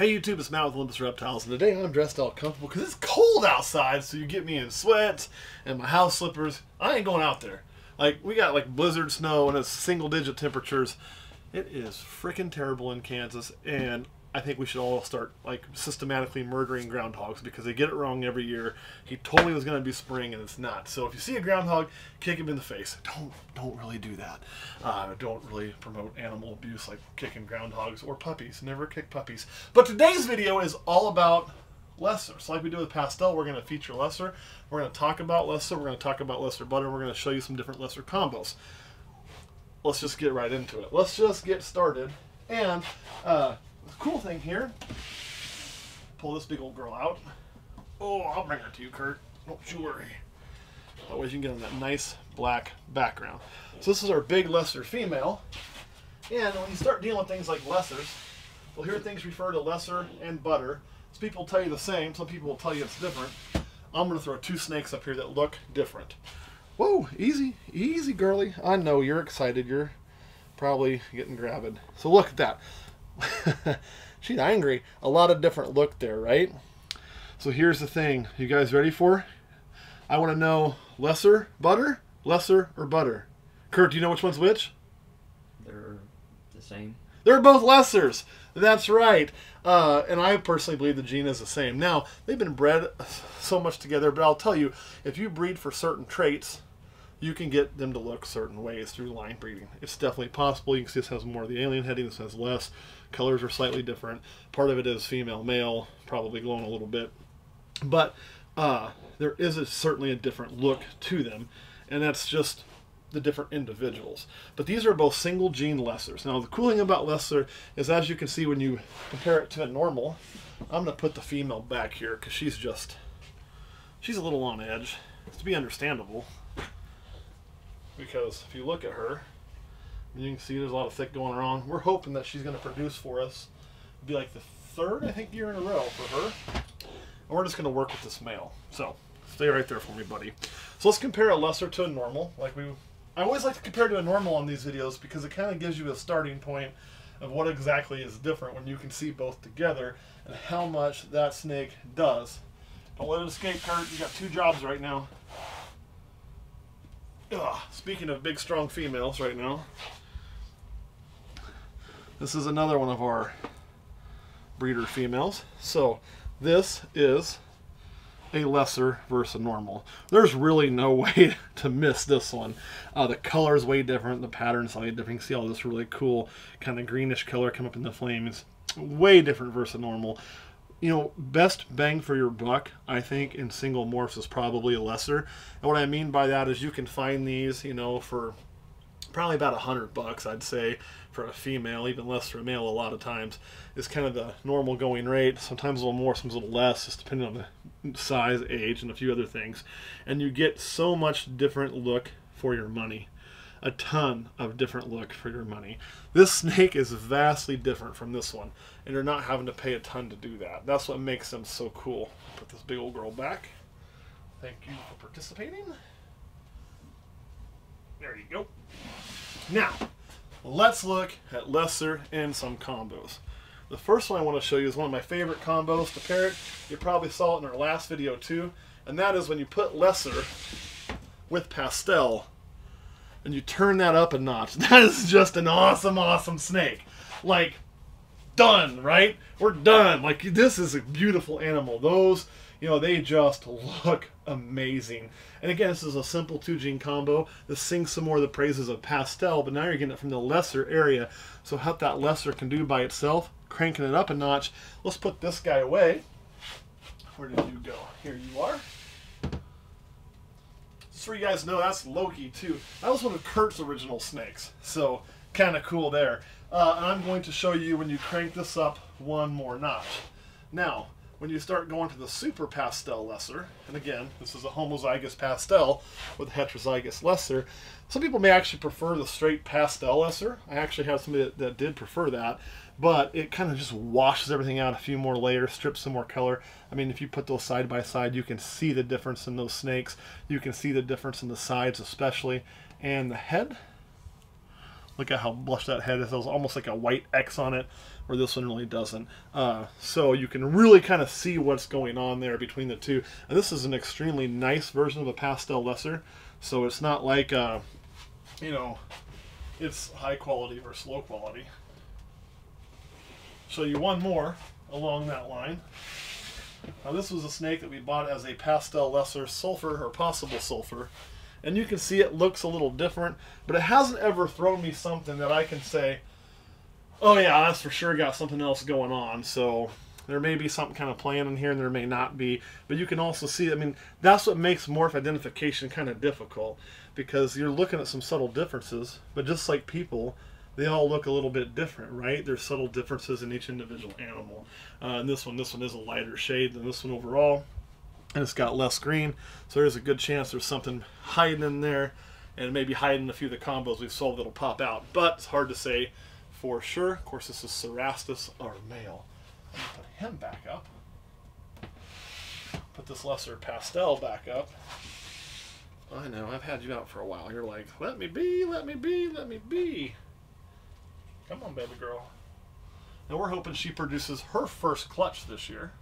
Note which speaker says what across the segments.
Speaker 1: Hey YouTube, it's Matt with Olympus Reptiles, and today I'm dressed all comfortable because it's cold outside, so you get me in sweats and my house slippers. I ain't going out there. Like, we got like blizzard snow and it's single-digit temperatures. It is freaking terrible in Kansas, and I think we should all start like systematically murdering groundhogs because they get it wrong every year. He told me it was going to be spring, and it's not. So if you see a groundhog, kick him in the face. Don't really do that. Don't really promote animal abuse like kicking groundhogs or puppies. Never kick puppies. But today's video is all about lesser. So like we do with Pastel, we're going to feature lesser. We're going to talk about lesser. We're going to talk about lesser butter. We're going to show you some different lesser combos. Let's just get right into it. Let's just get started. And the cool thing here, pull this big old girl out. Oh, I'll bring her to you, Kurt. Don't you worry. That way you can get on that nice black background. So this is our big lesser female. And when you start dealing with things like lessers, you'll hear things refer to lesser and butter. Some people tell you the same. Some people will tell you it's different. I'm going to throw two snakes up here that look different. Whoa, easy, easy, girly. I know you're excited. You're probably getting grabbed. So look at that. She's angry. A lot of different look there, right? So here's the thing. You guys ready for? I want to know lesser butter, lesser or butter. Kurt, do you know which one's which?
Speaker 2: They're the same.
Speaker 1: They're both lessers. That's right. And I personally believe the gene is the same. Now, they've been bred so much together, but I'll tell you, if you breed for certain traits, you can get them to look certain ways through line breeding. It's definitely possible. You can see this has more of the alien heading, this has less. Colors are slightly different. Part of it is female, male, probably glowing a little bit. But there is certainly a different look to them, and that's just the different individuals. But these are both single gene lessers. Now the cool thing about lesser is, as you can see when you compare it to a normal, I'm going to put the female back here because she's a little on edge. It's to be understandable. Because if you look at her, you can see there's a lot of thick going on. We're hoping that she's going to produce for us. It'll be like the third, I think, year in a row for her. And we're just going to work with this male. So stay right there for me, buddy. So let's compare a lesser to a normal. I always like to compare to a normal on these videos because it kind of gives you a starting point of what exactly is different when you can see both together and how much that snake does. Don't let it escape, Kurt. You got two jobs right now. Speaking of big, strong females right now, this is another one of our breeder females. So this is a lesser versus a normal. There's really no way to miss this one. The color is way different. The pattern is slightly different. You can see all this really cool kind of greenish color come up in the flames. Way different versus a normal. You know, best bang for your buck, I think, in single morphs is probably a lesser. And what I mean by that is you can find these, you know, for probably about $100, I'd say, for a female, even less for a male a lot of times, is kind of the normal going rate. Sometimes a little more, sometimes a little less, just depending on the size, age, and a few other things. And you get so much different look for your money. A ton of different look for your money. This snake is vastly different from this one, and you're not having to pay a ton to do that. That's what makes them so cool. Put this big old girl back. Thank you for participating. There you go. Now, let's look at lesser and some combos. The first one I want to show you is one of my favorite combos to pair it. You probably saw it in our last video too, and that is when you put lesser with Pastel and you turn that up a notch. That is just an awesome, awesome snake. Like, done, right? We're done. Like, this is a beautiful animal. Those, you know, they just look amazing. And again, this is a simple 2-gene combo. This sings some more of the praises of Pastel, but now you're getting it from the lesser area. So what that lesser can do by itself, cranking it up a notch. Let's put this guy away. Where did you go? Here you are. So you guys know, that's Loki too. That was one of Kurt's original snakes, so kind of cool there. And I'm going to show you when you crank this up one more notch. Now, when you start going to the super pastel lesser, and again, this is a homozygous pastel with a heterozygous lesser. Some people may actually prefer the straight pastel lesser. I actually have somebody that did prefer that, but it kind of just washes everything out, a few more layers, strips some more color. I mean, if you put those side by side, you can see the difference in those snakes. You can see the difference in the sides especially, and the head. Look at how blush that head is. There's almost like a white X on it. where this one really doesn't. So you can really kind of see what's going on there between the two. And this is an extremely nice version of a pastel lesser, so it's not like, you know, it's high quality versus low quality. Show you one more along that line. Now this was a snake that we bought as a pastel lesser sulfur, or possible sulfur. And you can see it looks a little different, but it hasn't ever thrown me something that I can say, oh yeah, that's for sure got something else going on. So there may be something kind of playing in here and there may not be, but you can also see, I mean, that's what makes morph identification kind of difficult, because you're looking at some subtle differences, but just like people, they all look a little bit different, right? There's subtle differences in each individual animal. And this one is a lighter shade than this one overall, and it's got less green, so there's a good chance there's something hiding in there, and maybe hiding a few of the combos we've solved that'll pop out, but it's hard to say for sure. Of course, this is Cerastus, our male. I'm gonna put him back up. Put this lesser pastel back up. I know, I've had you out for a while. You're like, let me be, let me be, let me be. Come on, baby girl. And we're hoping she produces her first clutch this year.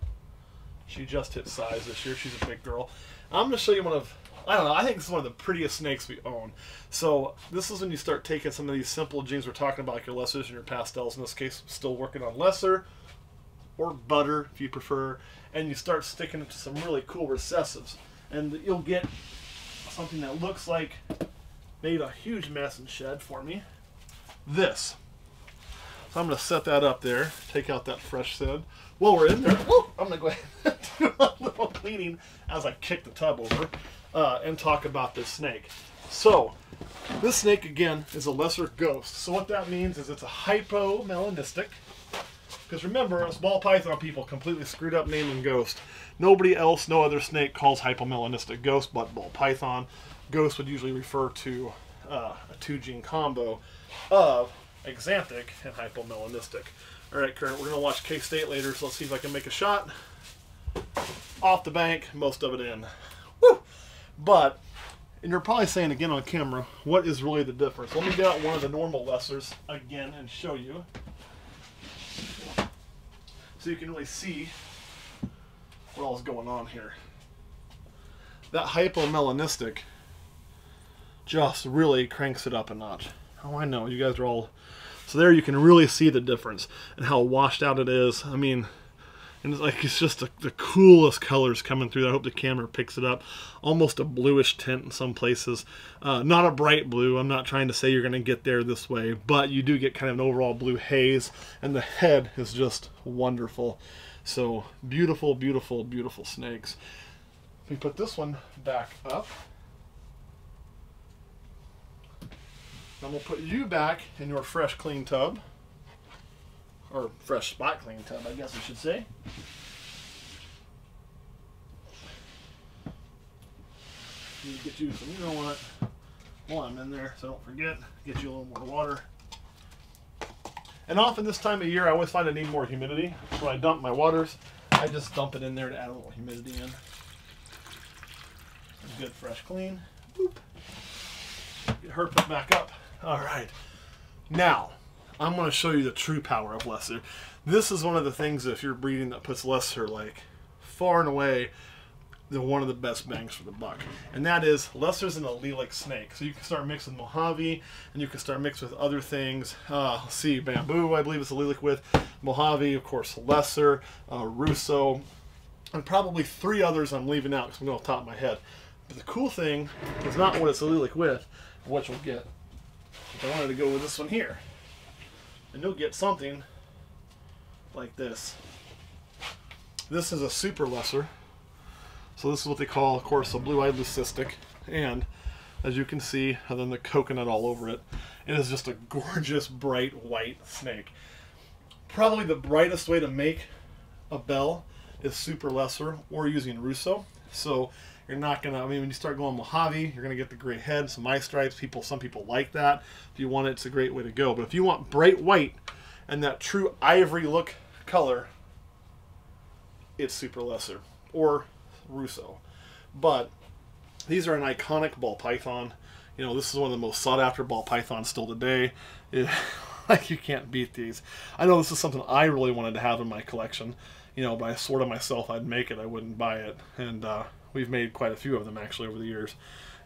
Speaker 1: She just hit size this year. She's a big girl. I'm going to show you one of, I don't know, I think this is one of the prettiest snakes we own. So this is when you start taking some of these simple genes we're talking about, like your lessers and your pastels. In this case, still working on lesser, or butter if you prefer, and you start sticking it to some really cool recessives. And you'll get something that looks like made a huge mess and shed for me. This. So I'm going to set that up there, take out that fresh sand. While we're in there, I'm going to go ahead and do a little cleaning as I kick the tub over and talk about this snake. So, this snake, again, is a lesser ghost. So what that means is it's a hypomelanistic. Because remember, us ball python people completely screwed up naming ghost. Nobody else, no other snake calls hypomelanistic ghost but ball python. Ghost would usually refer to a two-gene combo of axanthic and hypomelanistic. All right, Kurt, we're going to watch K-State later, so let's see if I can make a shot. Off the bank, most of it in. Woo! But, and you're probably saying again on camera, what is really the difference? Let me get out one of the normal lessers again and show you. So you can really see what all is going on here. That hypomelanistic just really cranks it up a notch. Oh, I know, you guys are all... So there you can really see the difference and how washed out it is. I mean, and it's just the coolest colors coming through. I hope the camera picks it up. Almost a bluish tint in some places. Not a bright blue. I'm not trying to say you're going to get there this way, but you do get kind of an overall blue haze, and the head is just wonderful. So beautiful, beautiful, beautiful snakes. Let me put this one back up. Then we'll put you back in your fresh, clean tub. Or fresh spot clean tub, I guess I should say. Need to get you some, you know what, while I'm in there, so don't forget, get you a little more water. And often this time of year, I always find I need more humidity. So when I dump my waters, I just dump it in there to add a little humidity in. Good, fresh, clean. Boop. Get her put back up. All right, now I'm going to show you the true power of lesser. This is one of the things, if you're breeding, that puts lesser like far and away one of the best bangs for the buck, and that is lesser's an allelic snake. So you can start mixing Mojave, and you can start mixing with other things. Let's see, bamboo, I believe it's allelic with Mojave, of course, lesser, Russo, and probably 3 others I'm leaving out because I'm going off the top of my head. But the cool thing is not what it's allelic with, what you'll get. I wanted to go with this one here, and you'll get something like this. This is a super lesser, so this is what they call, of course, a blue-eyed leucistic, and as you can see, other than the coconut all over it, it is just a gorgeous bright white snake. Probably the brightest way to make a bell is super lesser or using Russo. So you're not gonna, I mean, when you start going Mojave, you're gonna get the gray head, some eye stripes. Some people like that. If you want it, it's a great way to go. But if you want bright white and that true ivory look color, it's super lesser or Russo. But these are an iconic ball python. You know, this is one of the most sought after ball pythons still today. Like, you can't beat these. I know this is something I really wanted to have in my collection, you know, but I swore to myself I'd make it, I wouldn't buy it. And we've made quite a few of them, actually, over the years.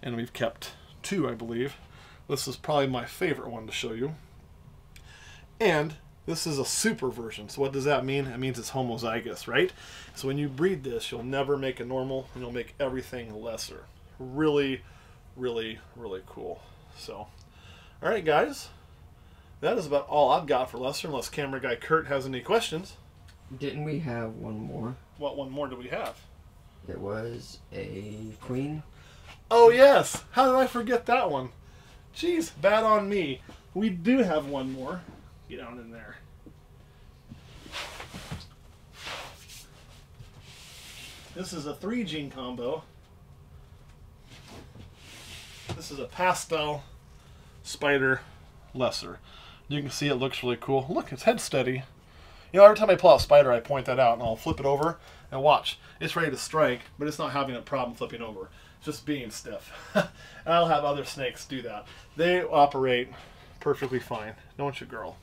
Speaker 1: And we've kept 2, I believe. This is probably my favorite one to show you. And this is a super version. So what does that mean? It means it's homozygous, right? So when you breed this, you'll never make a normal, and you'll make everything lesser. Really, really, really cool. So, all right, guys. That is about all I've got for lesser, unless camera guy Kurt has any questions.
Speaker 2: Didn't we have one more?
Speaker 1: What one more do we have?
Speaker 2: It was a queen.
Speaker 1: Oh, yes. How did I forget that one? Jeez, bad on me. We do have one more. Get down in there. This is a 3-gene combo. This is a Pastel Spider lesser. You can see it looks really cool. Look, its head's steady. You know, every time I pull out a spider, I point that out, and I'll flip it over, and watch. It's ready to strike, but it's not having a problem flipping over. It's just being stiff. And I'll have other snakes do that. They operate perfectly fine. Don't you, girl?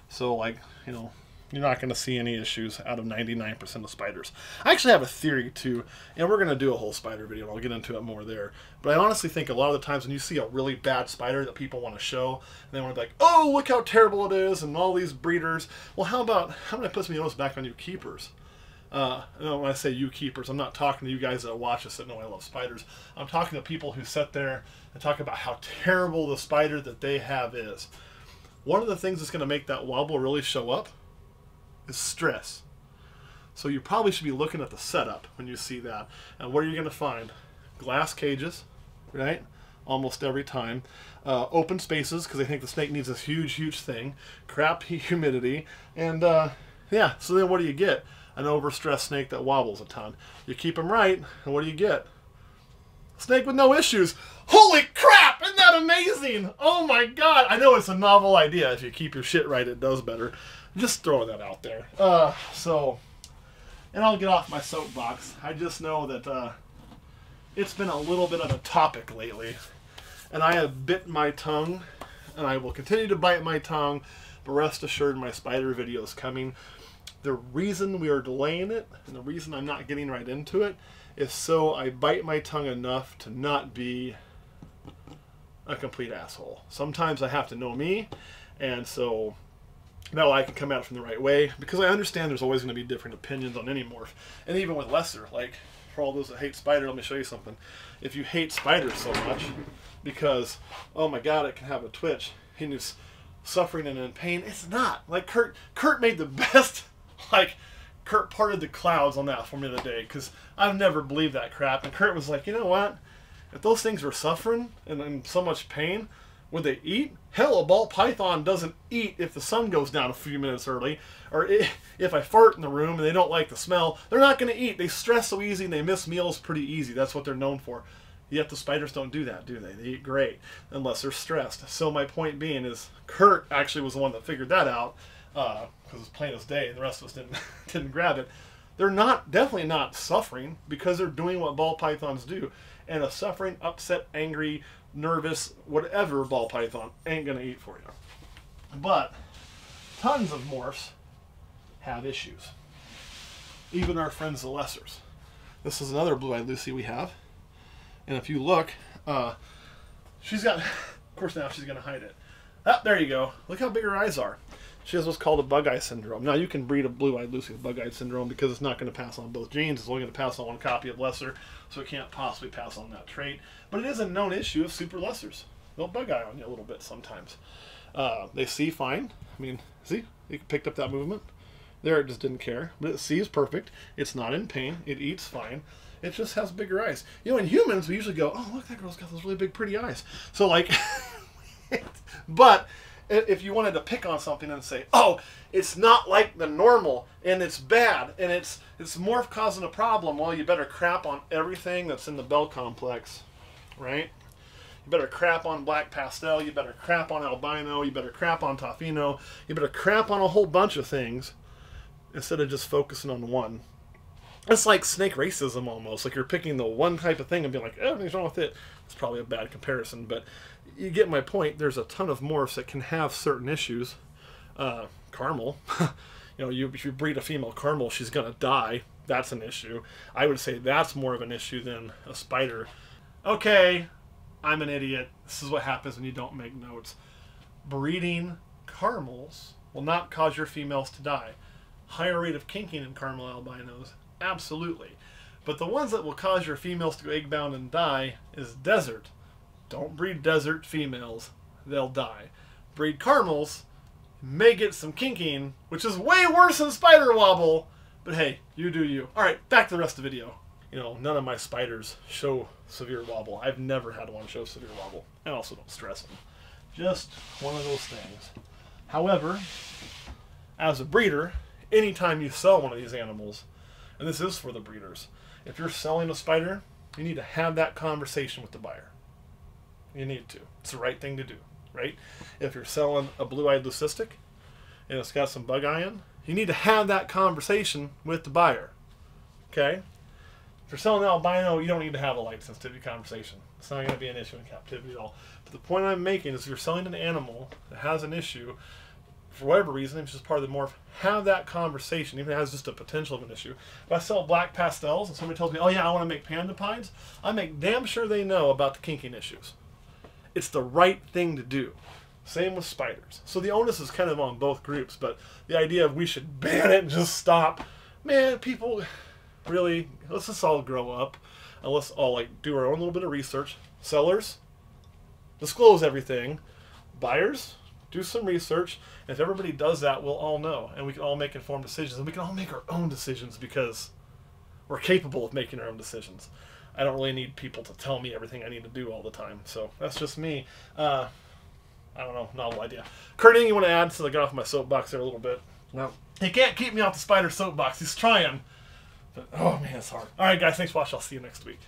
Speaker 1: So, like, you know, you're not going to see any issues out of 99% of spiders. I actually have a theory, too, and we're going to do a whole spider video, and I'll get into it more there. But I honestly think a lot of the times when you see a really bad spider that people want to show, and they want to be like, oh, look how terrible it is, and all these breeders. Well, how about I put some notice back on you keepers? When I say you keepers, I'm not talking to you guys that watch us that know I love spiders. I'm talking to people who sit there and talk about how terrible the spider that they have is. One of the things that's going to make that wobble really show up is stress. So you probably should be looking at the setup when you see that. And what are you going to find? Glass cages, right? Almost every time. Open spaces, because they think the snake needs this huge, huge thing. Crap humidity. And yeah, so then what do you get? An overstressed snake that wobbles a ton. You keep them right, and what do you get? Snake with no issues. Holy crap! Isn't that amazing? Oh my god! I know it's a novel idea. If you keep your shit right, it does better. Just throwing that out there. And I'll get off my soapbox. I just know that it's been a little bit of a topic lately. And I have bit my tongue, and I will continue to bite my tongue, but rest assured my spider video is coming. The reason we are delaying it, and the reason I'm not getting right into it, is so I bite my tongue enough to not be a complete asshole. Sometimes I have to know me, and so that way I can come at it from the right way, because I understand there's always going to be different opinions on any morph. And even with lesser, like, for all those that hate spider, let me show you something. If you hate spiders so much, because, oh my god, it can have a twitch, and it's suffering and in pain, it's not. Like, Kurt made the best, like, Kurt parted the clouds on that for me today, because I've never believed that crap. And Kurt was like, you know what? If those things were suffering and in so much pain, would they eat? Hell, a ball python doesn't eat if the sun goes down a few minutes early. Or if I fart in the room and they don't like the smell, they're not going to eat. They stress so easy and they miss meals pretty easy. That's what they're known for. Yet the spiders don't do that, do they? They eat great, unless they're stressed. So my point being is, Kurt actually was the one that figured that out, because it's plain as day, and the rest of us didn't grab it. They're definitely not suffering, because they're doing what ball pythons do. And a suffering, upset, angry, nervous, whatever ball python ain't going to eat for you. But tons of morphs have issues. Even our friends the lessers. This is another blue-eyed Lucy we have. And if you look, she's got, of course now she's going to hide it. Ah, there you go. Look how big her eyes are. She has what's called a Bugseye Syndrome. Now you can breed a blue-eyed Lucy with Bugseye Syndrome because it's not going to pass on both genes. It's only going to pass on one copy of lesser, so it can't possibly pass on that trait. But it is a known issue of super lessers. They'll bug-eye on you a little bit sometimes. They see fine. I mean, see? You picked up that movement. There, it just didn't care. But it sees perfect. It's not in pain. It eats fine. It just has bigger eyes. You know, in humans, we usually go, oh, look, that girl's got those really big, pretty eyes. So, like, but if you wanted to pick on something and say, oh, it's not like the normal, and it's bad, and it's morph causing a problem, well, you better crap on everything that's in the bell complex, right? You better crap on black pastel, you better crap on albino, you better crap on tofino, you better crap on a whole bunch of things instead of just focusing on one. It's like snake racism almost. Like you're picking the one type of thing and being like, oh, everything's wrong with it. It's probably a bad comparison, but you get my point. There's a ton of morphs that can have certain issues, Caramel, you know, if you breed a female caramel, she's gonna die. That's an issue. I would say that's more of an issue than a spider. Okay, I'm an idiot. This is what happens when you don't make notes. Breeding caramels will not cause your females to die. Higher rate of kinking in caramel albinos, absolutely. But the ones that will cause your females to go egg-bound and die is desert. Don't breed desert females. They'll die. Breed caramels, may get some kinking, which is way worse than spider wobble. But hey, you do you. Alright, back to the rest of the video. You know, none of my spiders show severe wobble. I've never had one show severe wobble. I also don't stress them. Just one of those things. However, as a breeder, anytime you sell one of these animals, and this is for the breeders, if you're selling a spider, you need to have that conversation with the buyer. You need to. It's the right thing to do, right? If you're selling a blue-eyed leucistic and it's got some bug eye in, you need to have that conversation with the buyer, okay? If you're selling an albino, you don't need to have a light sensitivity conversation. It's not going to be an issue in captivity at all. But the point I'm making is if you're selling an animal that has an issue, for whatever reason, it's just part of the morph, have that conversation, even if it has just a potential of an issue. If I sell black pastels and somebody tells me, oh yeah, I want to make panda pies, I make damn sure they know about the kinking issues. It's the right thing to do. Same with spiders. So the onus is kind of on both groups, but the idea of we should ban it and just stop, man, people, really, let's just all grow up and let's all like do our own little bit of research. Sellers, disclose everything. Buyers, do some research. And if everybody does that, we'll all know, and we can all make informed decisions, and we can all make our own decisions because we're capable of making our own decisions. I don't really need people to tell me everything I need to do all the time. So that's just me. I don't know, novel idea. Kurt, anything you want to add since I got off my soapbox there a little bit?
Speaker 2: No.
Speaker 1: He can't keep me off the spider soapbox. He's trying. But, oh man, it's hard. All right, guys, thanks for watching. I'll see you next week.